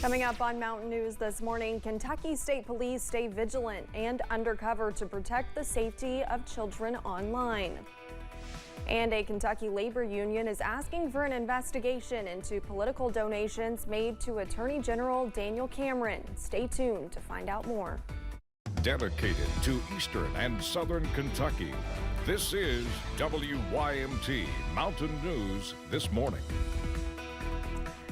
Coming up on Mountain News this morning, Kentucky State Police stay vigilant and undercover to protect the safety of children online. And a Kentucky labor union is asking for an investigation into political donations made to Attorney General Daniel Cameron. Stay tuned to find out more. Dedicated to Eastern and Southern Kentucky, this is WYMT Mountain News this morning.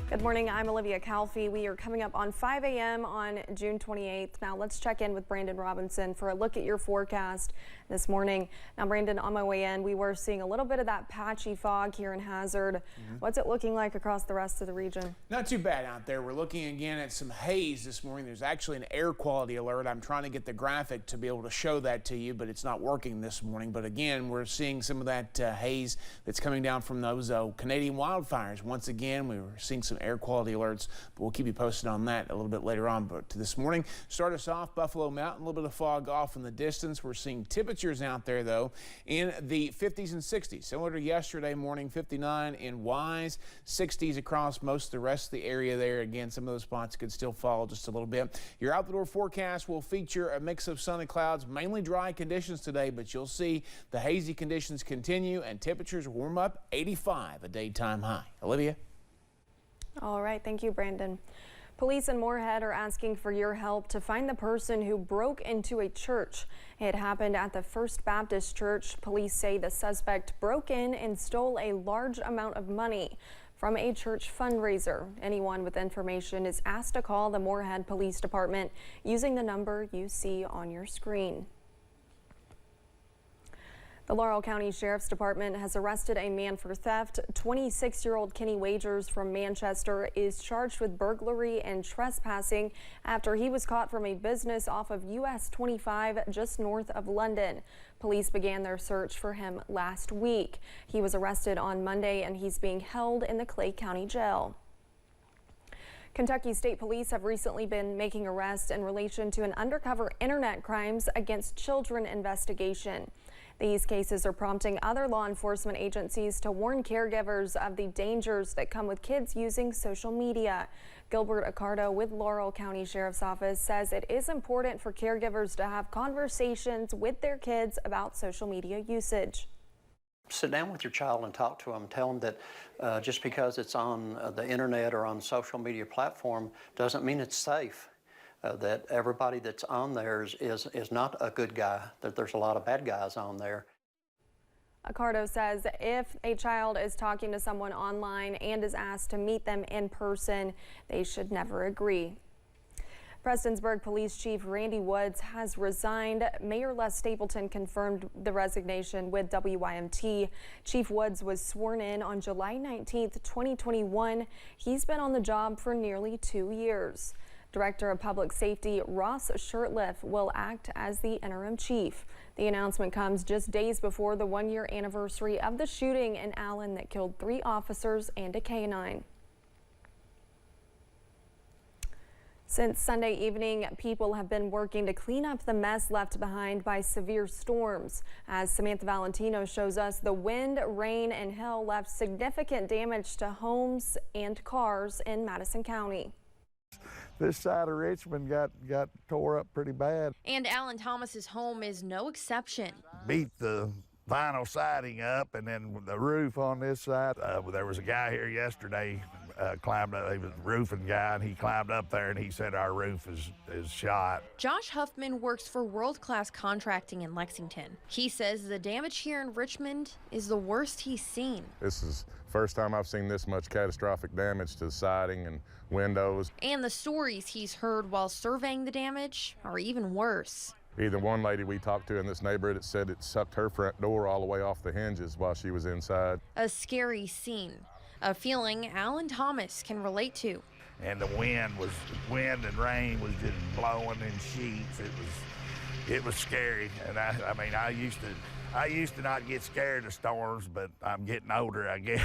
Good morning, I'm Olivia Calfee. We are coming up on 5 a.m. on June 28th. Now let's check in with Brandon Robinson for a look at your forecast this morning. Now, Brandon, on my way in, we were seeing a little bit of that patchy fog here in Hazard. What's it looking like across the rest of the region? Not too bad out there. We're looking again at some haze this morning. There's actually an air quality alert. I'm trying to get the graphic to be able to show that to you, but it's not working this morning. But again, we're seeing some of that haze that's coming down from those Canadian wildfires. Once again, we were seeing some air quality alerts, but we'll keep you posted on that a little bit later on. But this morning, start us off, Buffalo Mountain, a little bit of fog off in the distance. We're seeing temperatures out there, though, in the 50s and 60s. Similar to yesterday morning, 59 in Wise, 60s across most of the rest of the area there. Again, some of those spots could still fall just a little bit. Your out-the-door forecast will feature a mix of sun and clouds, mainly dry conditions today, but you'll see the hazy conditions continue and temperatures warm up, 85 a daytime high. Olivia? All right, thank you, Brandon. Police in Moorhead are asking for your help to find the person who broke into a church. It happened at the First Baptist Church. Police say the suspect broke in and stole a large amount of money from a church fundraiser. Anyone with information is asked to call the Moorhead Police Department using the number you see on your screen. The Laurel County Sheriff's Department has arrested a man for theft. 26-year-old Kenny Wagers from Manchester is charged with burglary and trespassing after he was caught from a business off of US 25 just north of London. Police began their search for him last week. He was arrested on Monday and he's being held in the Clay County Jail. Kentucky State Police have recently been making arrests in relation to an undercover internet crimes against children investigation. These cases are prompting other law enforcement agencies to warn caregivers of the dangers that come with kids using social media. Gilbert Accardo with Laurel County Sheriff's Office says it is important for caregivers to have conversations with their kids about social media usage. Sit down with your child and talk to them. Tell them that just because it's on the internet or on social media platform doesn't mean it's safe. That everybody that's on there is not a good guy, that there's a lot of bad guys on there. Accardo says if a child is talking to someone online and is asked to meet them in person, they should never agree. Prestonsburg Police Chief Randy Woods has resigned. Mayor Les Stapleton confirmed the resignation with WYMT. Chief Woods was sworn in on July 19th, 2021. He's been on the job for nearly 2 years. Director of Public Safety Ross Shurtleff will act as the interim chief. The announcement comes just days before the one-year anniversary of the shooting in Allen that killed 3 officers and a canine. Since Sunday evening, people have been working to clean up the mess left behind by severe storms. As Samantha Valentino shows us, the wind, rain, and hail left significant damage to homes and cars in Madison County. This side of Richmond got tore up pretty bad. And Alan Thomas's home is no exception. Beat the vinyl siding up and then the roof on this side. There was a guy here yesterday climbed up, he was a roofing guy, and he climbed up there and he said our roof is shot. Josh Huffman works for World Class Contracting in Lexington. He says the damage here in Richmond is the worst he's seen. This is the first time I've seen this much catastrophic damage to the siding and windows. And the stories he's heard while surveying the damage are even worse. Either one lady we talked to in this neighborhood that said it sucked her front door all the way off the hinges while she was inside. A scary scene, a feeling Alan Thomas can relate to. And the wind and rain was just blowing in sheets. It was it was scary. And I mean, I used to not get scared of storms, but I'm getting older, I guess.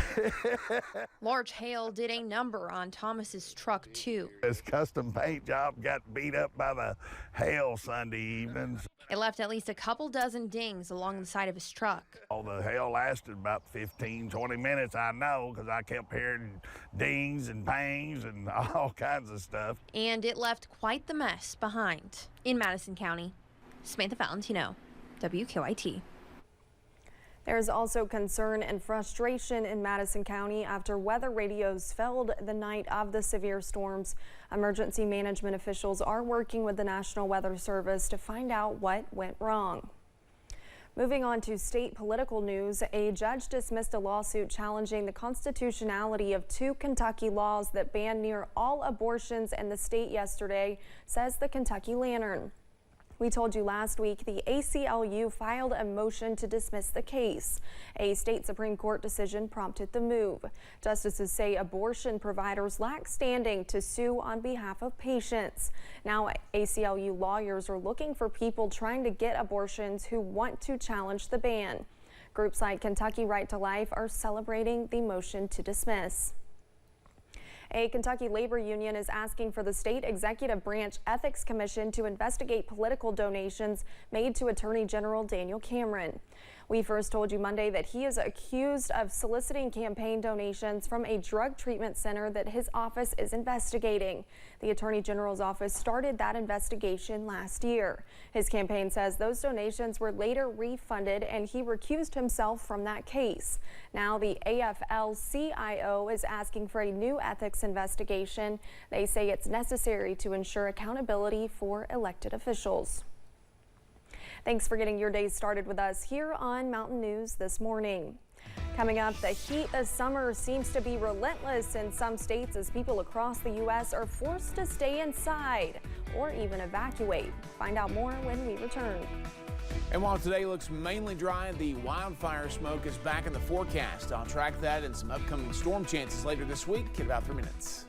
Large hail did a number on Thomas's truck, too. His custom paint job got beat up by the hail Sunday evenings. It left at least a couple dozen dings along the side of his truck. Oh, the hail lasted about 15, 20 minutes, I know, because I kept hearing dings and bangs and all kinds of stuff. And it left quite the mess behind. In Madison County, Samantha Valentino, WQIT. There's also concern and frustration in Madison County after weather radios failed the night of the severe storms. Emergency management officials are working with the National Weather Service to find out what went wrong. Moving on to state political news, a judge dismissed a lawsuit challenging the constitutionality of 2 Kentucky laws that ban near all abortions in the state yesterday, says the Kentucky Lantern. We told you last week the ACLU filed a motion to dismiss the case. A state Supreme Court decision prompted the move. Justices say abortion providers lack standing to sue on behalf of patients. Now, ACLU lawyers are looking for people trying to get abortions who want to challenge the ban. Groups like Kentucky Right to Life are celebrating the motion to dismiss. A Kentucky labor union is asking for the state executive branch ethics commission to investigate political donations made to Attorney General Daniel Cameron. We first told you Monday that he is accused of soliciting campaign donations from a drug treatment center that his office is investigating. The Attorney General's office started that investigation last year. His campaign says those donations were later refunded and he recused himself from that case. Now the AFLCIO is asking for a new ethics investigation. They say it's necessary to ensure accountability for elected officials. Thanks for getting your day started with us here on Mountain News this morning. Coming up, the heat this summer seems to be relentless in some states as people across the U.S. are forced to stay inside or even evacuate. Find out more when we return. And while today looks mainly dry, the wildfire smoke is back in the forecast. I'll track that and some upcoming storm chances later this week in about 3 minutes.